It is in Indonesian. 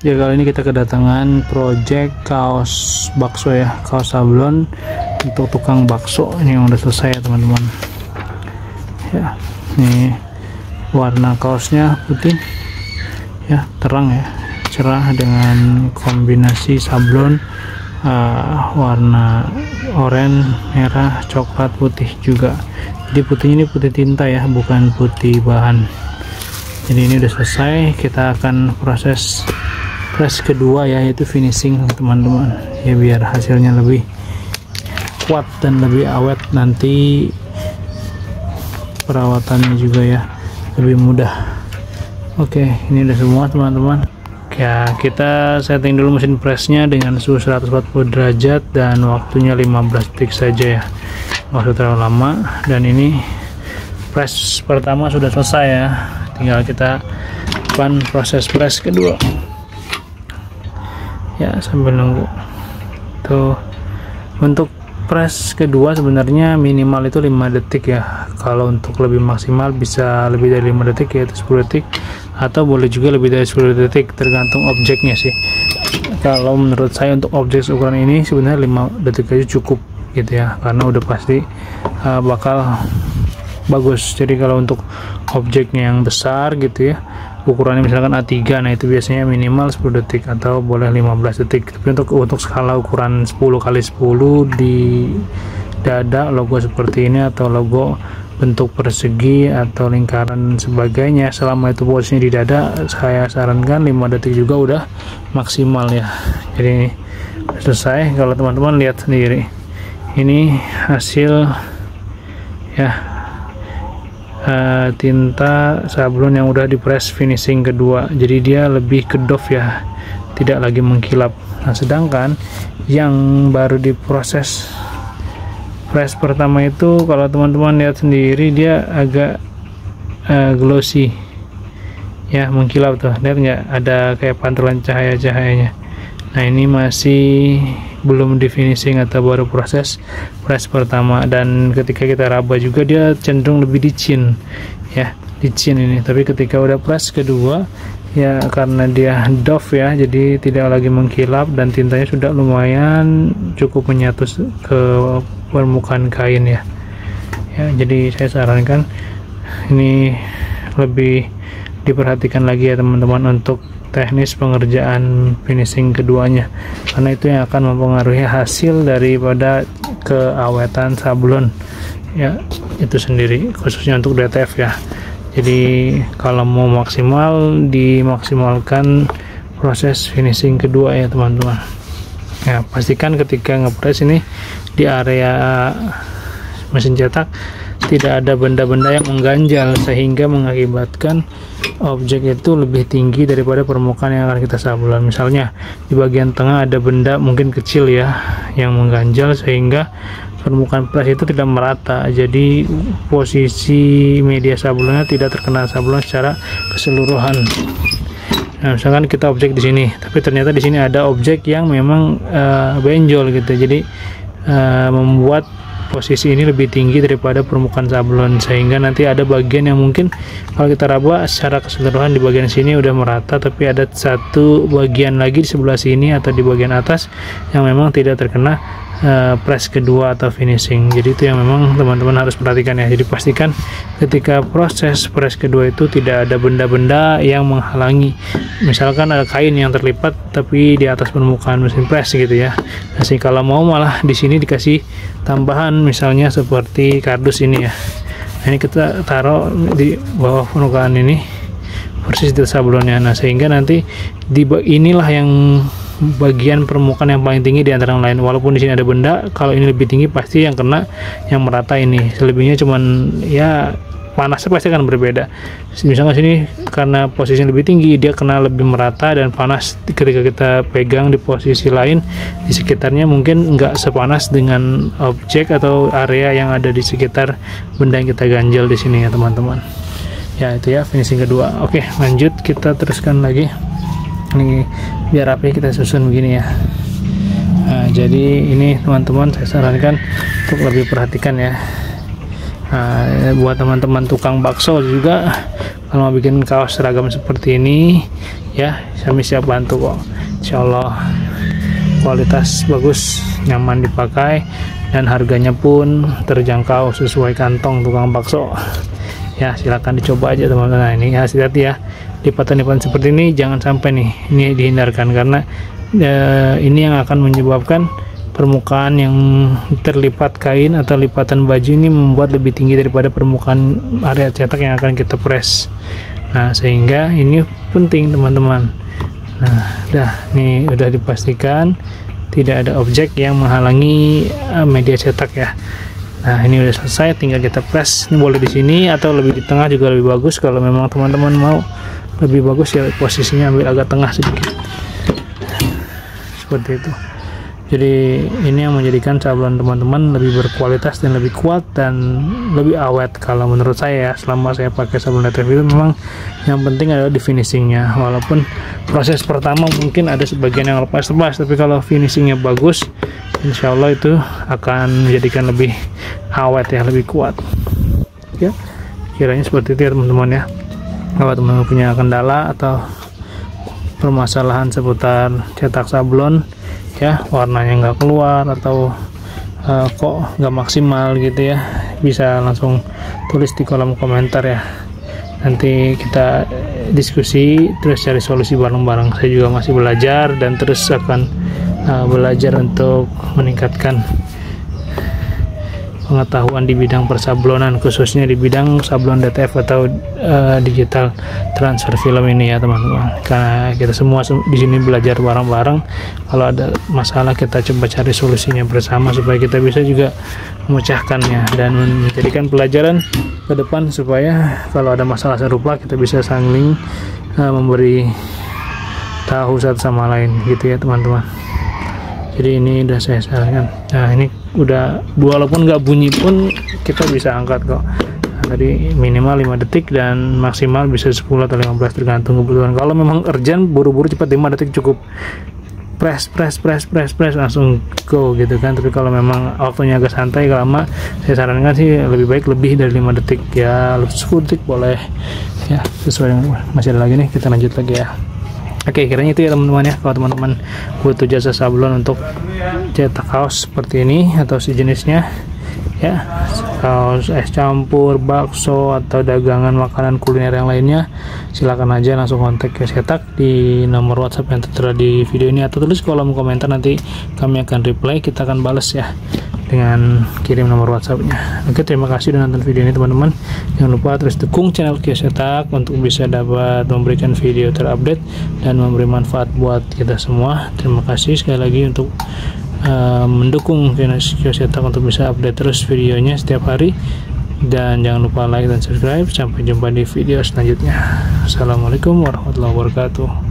Ya, kali ini kita kedatangan project kaos bakso ya, kaos sablon untuk tukang bakso. Ini yang udah selesai ya teman-teman. Ya, ini warna kaosnya putih ya, terang ya, cerah dengan kombinasi sablon warna oranye, merah, coklat, putih juga. Jadi putihnya ini putih tinta ya, bukan putih bahan. Jadi ini udah selesai, kita akan proses press kedua ya, yaitu finishing teman-teman ya, biar hasilnya lebih kuat dan lebih awet, nanti perawatannya juga ya lebih mudah. Oke, ini udah semua teman-teman ya. Kita setting dulu mesin pressnya dengan suhu 140 derajat dan waktunya 15 detik saja ya, nggak usah terlalu lama. Dan ini press pertama sudah selesai ya, tinggal kita lakukan proses press kedua ya, sambil nunggu tuh. Untuk press kedua sebenarnya minimal itu 5 detik ya, kalau untuk lebih maksimal bisa lebih dari 5 detik, yaitu 10 detik, atau boleh juga lebih dari 10 detik, tergantung objeknya sih. Kalau menurut saya untuk objek ukuran ini sebenarnya 5 detik aja cukup gitu ya, karena udah pasti bakal bagus. Jadi kalau untuk objeknya yang besar gitu ya, ukurannya misalkan A3, nah itu biasanya minimal 10 detik atau boleh 15 detik. Tapi untuk skala ukuran 10x10 di dada, logo seperti ini atau logo bentuk persegi atau lingkaran sebagainya, selama itu posisinya di dada, saya sarankan 5 detik juga udah maksimal ya. Jadi ini selesai. Kalau teman-teman lihat sendiri, ini hasil ya, tinta sablon yang udah di press finishing kedua. Jadi dia lebih kedov ya, tidak lagi mengkilap. Nah, sedangkan yang baru diproses press pertama itu, kalau teman-teman lihat sendiri, dia agak glossy ya, mengkilap tuh, lihat nggak, ada kayak pantulan cahaya-cahayanya. Nah, ini masih belum di finishing atau baru proses press pertama, dan ketika kita raba juga dia cenderung lebih licin ya, licin ini. Tapi ketika udah press kedua ya, karena dia doff ya, jadi tidak lagi mengkilap dan tintanya sudah lumayan cukup menyatu ke permukaan kain ya. Ya, jadi saya sarankan ini lebih diperhatikan lagi ya teman-teman untuk teknis pengerjaan finishing keduanya, karena itu yang akan mempengaruhi hasil daripada keawetan sablon ya itu sendiri, khususnya untuk DTF ya. Jadi kalau mau maksimal, dimaksimalkan proses finishing kedua ya teman-teman ya. Pastikan ketika ngepress ini di area mesin cetak tidak ada benda-benda yang mengganjal sehingga mengakibatkan objek itu lebih tinggi daripada permukaan yang akan kita sablon. Misalnya di bagian tengah ada benda mungkin kecil ya yang mengganjal sehingga permukaan press itu tidak merata, jadi posisi media sablonnya tidak terkena sablon secara keseluruhan. Nah, misalkan kita objek di sini, tapi ternyata di sini ada objek yang memang benjol gitu, jadi membuat posisi ini lebih tinggi daripada permukaan sablon, sehingga nanti ada bagian yang mungkin kalau kita raba secara keseluruhan di bagian sini udah merata, tapi ada satu bagian lagi di sebelah sini atau di bagian atas yang memang tidak terkena press kedua atau finishing. Jadi itu yang memang teman-teman harus perhatikan ya. Jadi pastikan ketika proses press kedua itu tidak ada benda-benda yang menghalangi, misalkan ada kain yang terlipat tapi di atas permukaan mesin press gitu ya. Nah, kalau mau malah di sini dikasih tambahan misalnya seperti kardus ini ya. Nah, ini kita taruh di bawah permukaan ini persis di sablonnya. Nah, sehingga nanti inilah yang bagian permukaan yang paling tinggi di antara yang lain. Walaupun di sini ada benda, kalau ini lebih tinggi pasti yang kena yang merata ini. Selebihnya cuman ya panasnya pasti akan berbeda. Misalnya sini karena posisinya lebih tinggi, dia kena lebih merata dan panas. Ketika kita pegang di posisi lain di sekitarnya mungkin nggak sepanas dengan objek atau area yang ada di sekitar benda yang kita ganjel di sini ya teman-teman. Ya itu ya finishing kedua. Oke, lanjut kita teruskan lagi. Ini biar rapi kita susun begini ya. Nah, jadi ini teman-teman saya sarankan untuk lebih perhatikan ya. Nah, buat teman-teman tukang bakso juga, kalau mau bikin kaos seragam seperti ini ya, kami siap bantu kok. Insya Allah kualitas bagus, nyaman dipakai, dan harganya pun terjangkau sesuai kantong tukang bakso ya. Silahkan dicoba aja teman-teman. Nah, ini hati-hati ya, lipatan-lipatan seperti ini jangan sampai nih, ini dihindarkan, karena ini yang akan menyebabkan permukaan yang terlipat kain atau lipatan baju ini membuat lebih tinggi daripada permukaan area cetak yang akan kita press. Nah, sehingga ini penting teman-teman. Nah, nih udah dipastikan tidak ada objek yang menghalangi media cetak ya. Nah, ini udah selesai, tinggal kita press. Ini boleh di sini atau lebih di tengah juga lebih bagus. Kalau memang teman-teman mau lebih bagus ya, posisinya ambil agak tengah sedikit seperti itu. Jadi ini yang menjadikan sablon teman-teman lebih berkualitas dan lebih kuat dan lebih awet kalau menurut saya ya. Selama saya pakai sablon DTF itu memang yang penting adalah di finishingnya. Walaupun proses pertama mungkin ada sebagian yang lepas-lepas, tapi kalau finishingnya bagus, insya Allah itu akan menjadikan lebih awet ya, lebih kuat ya. Kiranya seperti itu ya teman-teman ya. Kalau teman-teman punya kendala atau permasalahan seputar cetak sablon ya, warnanya nggak keluar atau kok nggak maksimal gitu ya, bisa langsung tulis di kolom komentar ya. Nanti kita diskusi terus cari solusi bareng-bareng. Saya juga masih belajar dan terus akan belajar untuk meningkatkan pengetahuan di bidang persablonan, khususnya di bidang sablon DTF atau digital transfer film ini ya teman-teman. Karena kita semua di sini belajar bareng-bareng. Kalau ada masalah kita coba cari solusinya bersama supaya kita bisa juga memecahkannya dan menjadikan pelajaran ke depan, supaya kalau ada masalah serupa kita bisa saling memberi tahu satu sama lain gitu ya teman-teman. Jadi ini udah saya sarankan. Nah, ini udah, walaupun nggak bunyi pun kita bisa angkat kok. Nah, tadi minimal 5 detik dan maksimal bisa 10 atau 15 tergantung kebutuhan. Kalau memang urgent, buru-buru cepat, 5 detik cukup. Press langsung go gitu kan. Tapi kalau memang waktunya agak santai, lama, saya sarankan sih lebih baik lebih dari 5 detik ya, 10 detik boleh ya, sesuai dengan. Masih ada lagi nih, kita lanjut lagi ya. Oke, kiranya itu ya teman-teman ya. Kalau teman-teman butuh jasa sablon untuk cetak kaos seperti ini atau sejenisnya ya, kaos es campur, bakso, atau dagangan makanan kuliner yang lainnya, silakan aja langsung kontak ke Cetak di nomor WhatsApp yang tertera di video ini, atau tulis kolom komentar, nanti kami akan reply, kita akan balas ya dengan kirim nomor WhatsAppnya. Oke, terima kasih sudah nonton video ini teman-teman. Jangan lupa terus dukung channel Kios Cetak untuk bisa dapat memberikan video terupdate dan memberi manfaat buat kita semua. Terima kasih sekali lagi untuk mendukung channel Kios Cetak untuk bisa update terus videonya setiap hari. Dan jangan lupa like dan subscribe. Sampai jumpa di video selanjutnya. Assalamualaikum warahmatullahi wabarakatuh.